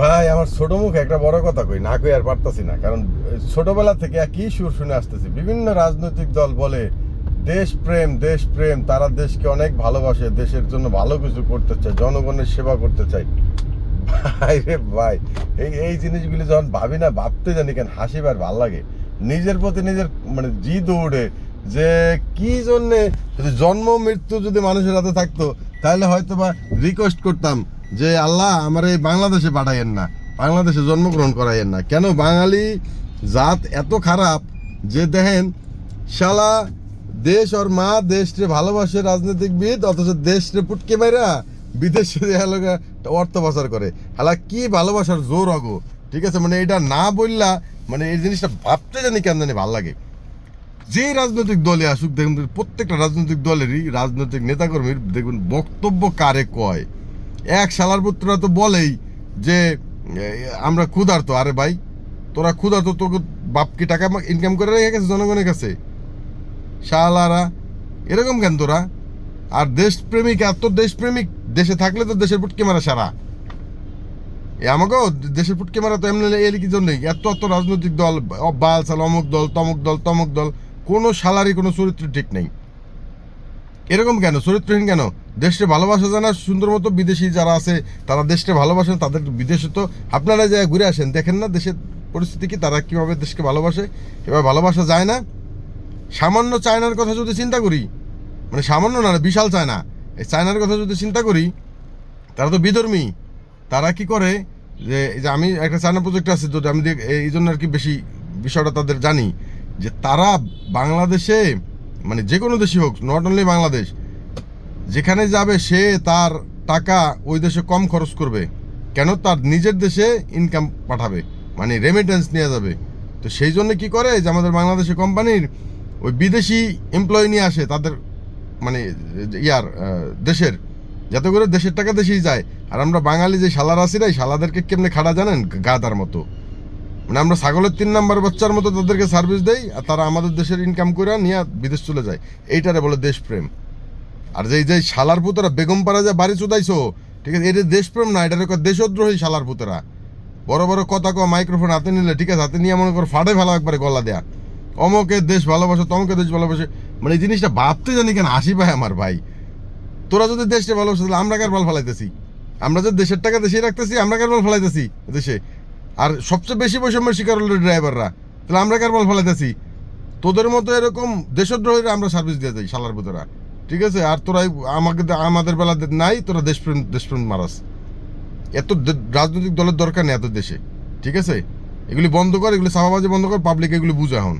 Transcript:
ভাই আমার ছোট মুখে একটা বড় কথা কই না কই আর পারতাছি না, কারণ ছোটবেলা থেকে একই সুর শুনে আসতেছি। বিভিন্ন রাজনৈতিক দল বলে দেশপ্রেম দেশপ্রেম, তারা দেশকে অনেক ভালোবাসে, দেশের জন্য ভালো কিছু করতে চায়, জনগণের সেবা করতে চায়। ভাই রে ভাই, এই এই জিনিসগুলি যখন ভাবি না, ভাবতে জানি কেন হাসি আর ভাল লাগে। নিজের প্রতি নিজের মানে জি দৌড়ে যে কি জন্যে, যদি জন্ম মৃত্যু যদি মানুষের হাতে থাকতো তাহলে হয়তো বা রিকোয়েস্ট করতাম যে আল্লাহ আমার এই বাংলাদেশে পাঠাইয়েন না, বাংলাদেশে জন্মগ্রহণ করাইয়েন না। কেন বাঙালি জাত এত খারাপ যে দেখেন শালা দেশ ওর মা দেশরে ভালোবাসে রাজনীতিকবিদ, অথচ দেশরে পুটকে মাইরা বিদেশে অর্থ পাচার করে। হালা কি ভালোবাসার জোর অগো, ঠিক আছে? মানে এটা না বললা মানে এই জিনিসটা ভাবতে জানি কেন জানি ভাল লাগে। যে রাজনৈতিক দলে আসুক দেখুন, প্রত্যেকটা রাজনৈতিক দলেরই রাজনৈতিক নেতাকর্মীর দেখুন বক্তব্য কারে কয়। এক শালার পুত্ররা তো বলেই যে আমরা ক্ষুধার্ত। আরে ভাই তোরা ক্ষুধার্ত, তোকে বাপ কি টাকা ইনকাম করে রেখে গেছে জনগণের কাছে? শালারা এরকম কেন তোরা? আর দেশপ্রেমিক, এত দেশপ্রেমিক দেশে থাকলে তো দেশের পুটকে মারা সারা। আমাকেও দেশের পুটকে মারা তো এমনি এর কি জন্যই এত এত রাজনৈতিক দল, বাল সাল, অমুক দল তমুক দল তমুক দল, কোনো শালারই কোনো চরিত্র ঠিক নেই। এরকম কেন? চরিত্রহীন কেন? দেশকে ভালোবাসা জানা সুন্দর মতো বিদেশি যারা আছে তারা দেশকে ভালোবাসেন, তাদের বিদেশে তো আপনারা যে ঘুরে আসেন দেখেন না দেশের পরিস্থিতি কি, তারা কীভাবে দেশকে ভালোবাসে। এবার ভালোবাসা যায় না। সামান্য চায়নার কথা যদি চিন্তা করি, মানে সামান্য না, বিশাল চায়না, এই চায়নার কথা যদি চিন্তা করি, তারা তো বিধর্মী। তারা কি করে যে আমি একটা চায়না প্রজেক্ট আছে তো আমি এই জন্য আর কি বেশি বিষয়টা তাদের জানি, যে তারা বাংলাদেশে মানে যে কোনো দেশই হোক, নট অনলি বাংলাদেশ, যেখানে যাবে সে তার টাকা ওই দেশে কম খরচ করবে। কেন? তার নিজের দেশে ইনকাম পাঠাবে, মানে রেমিটেন্স নিয়ে যাবে। তো সেই জন্য কি করে যে আমাদের বাংলাদেশে কোম্পানির ওই বিদেশি এমপ্লয়ি নিয়ে আসে তাদের মানে দেশের, যাতে করে দেশের টাকা দেশেই যায়। আর আমরা বাঙালি যে শালার আছি না, শালাদেরকে কেমনে খাড়া জানেন? গাদার মতো। মানে আমরা ছাগলের 3 নাম্বার বাচ্চার মতো তাদেরকে সার্ভিস দেই, আর তারা আমাদের দেশের ইনকাম করে নিয়ে বিদেশ চলে যায়। এইটারে বলে দেশপ্রেম। আর যে শালার পুতরা বেগম পাড়া যা বাড়ি চুদাইছো, ঠিক আছে, এটা দেশপ্রেম না, এটা দেশদ্রোহী শালার পুতরা। বড় বড় কথা কো, মাইক্রোফোন হাতে নিলে, ঠিক আছে, হাতে নিয়ে মনে করো ফাড়ে ফেলা একবারে গলা দেয়া, অমুকে দেশ ভালোবাসে তমকে দেশ ভালোবাসে। মানে এই জিনিসটা ভাবতে জানি কেন হাসি পায় আমার ভাই। তোরা যদি দেশটা ভালোবাসে তাহলে আমরা কার বল ফেলাইতেছি? আমরা যে দেশের টাকা দেশেই রাখতেছি, আমরা কার বল ফেলাইতেছি দেশে? আর সবচেয়ে বেশি বৈষম্যের শিকার হলো ড্রাইভাররা, তাহলে আমরা কার বল ফেলাইতেছি? তোদের মতো এরকম দেশদ্রোহীরা আমরা সার্ভিস দিয়ে যাই শালার ভিতরা, ঠিক আছে? আর তোরাই আমাদের বেলা নাই, তোরা দেশপ্রেম দেশপ্রেম মারাস। এত রাজনৈতিক দলের দরকার নেই এত দেশে, ঠিক আছে? এগুলি বন্ধ কর, এগুলি চাপাবাজি বন্ধ কর, পাবলিক এগুলি বুঝা এখন।